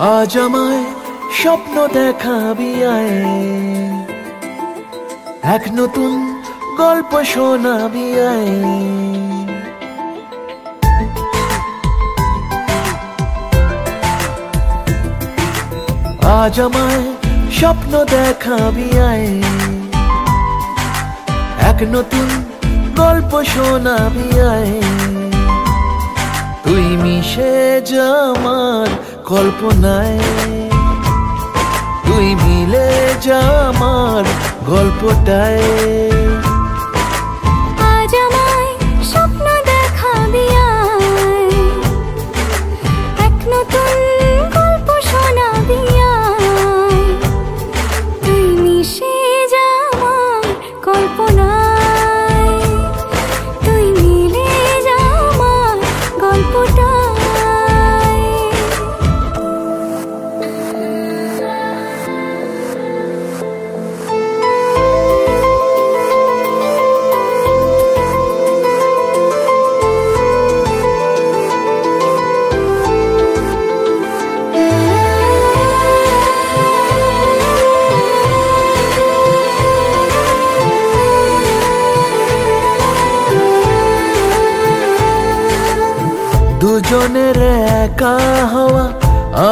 আজ আমায় স্বপ্ন দেখাবি আয়, এক নতুন গল্প শোনাবি আয়। আজ আমায় স্বপ্ন দেখাবি আয়, এক নতুন গল্প শোনাবি আয়। তুই মিশে যা আমার কল্পনায়, তুই মিলে যা আমার গল্পটায়। আজ আমায় স্বপ্ন দেখাবি আয়, এক নতুন গল্প শোনাবি আয়। তুই মিশে যা আমার কল্পনায়, তুই মিলে যা আমার গল্পটায়। দুজনের একা হওয়া,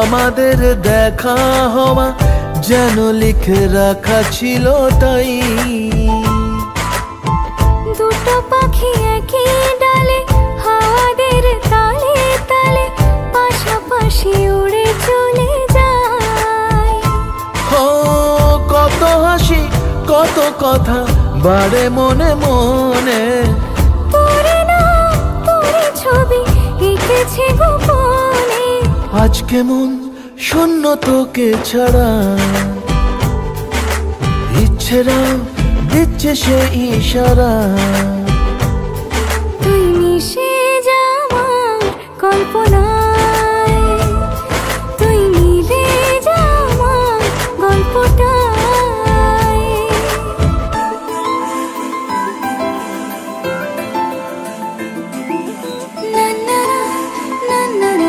আমাদের দেখা হওয়া যেন লিখে রাখা ছিল তাই। দুটো পাখি একই ডালে, হাওয়াদের তালে তালে পাশাপাশি উড়ে চলে যায়। ও কত হাসি কত কথা বাড়ে মনে মনে, তোরে নাম তোরে ছবি এঁকেছে গোপনে। আজ কেমন শূন্য তোকে ছাড়া, ইচ্ছেরা দিচ্ছে সে ইশারা। তুই মিশে যা আমার কল্পনায়, তুই মিলে যা আমার গল্পটায়। না না না না না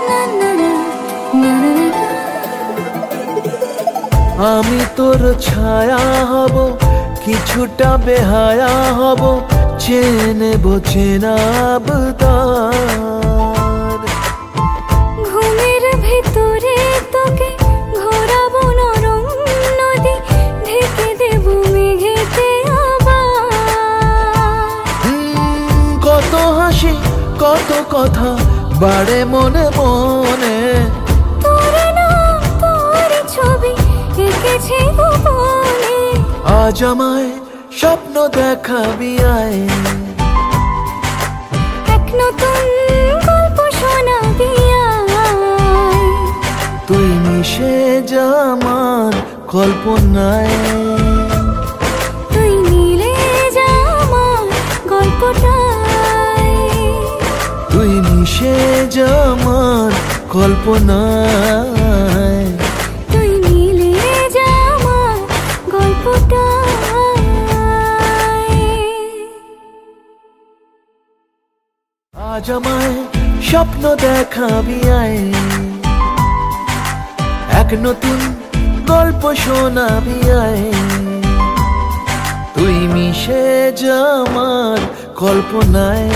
না না না। আমি তোর ছায়া হব, কিছুটা বেহায়া হব, চেনেব চেনাব তার। ঘুমের ভেতরে তোকে ঘোরাবো নরম নদী, ঢেকে দেব মেঘেতে আবার। কত হাসি কত কথা বাড়ে মনে মনে, তোরে নাম তোরে ছবি এঁকেছে গোপনে। আজ আমায় স্বপ্ন দেখাবি আয়, এক নতুন গল্প শোনাবি আয়। তুই মিশে যা আমার কল্পনায়, তুই মিলে যা আমার গল্পটায়। তুই মিশে যা আমার কল্পনায়। তুই মিলে যা আমার গল্পটায়। আজ আমায় স্বপ্ন দেখাবি আয়, এক নতুন গল্প শোনাবি আয়। তুই মিশে যা আমার কল্পনায়।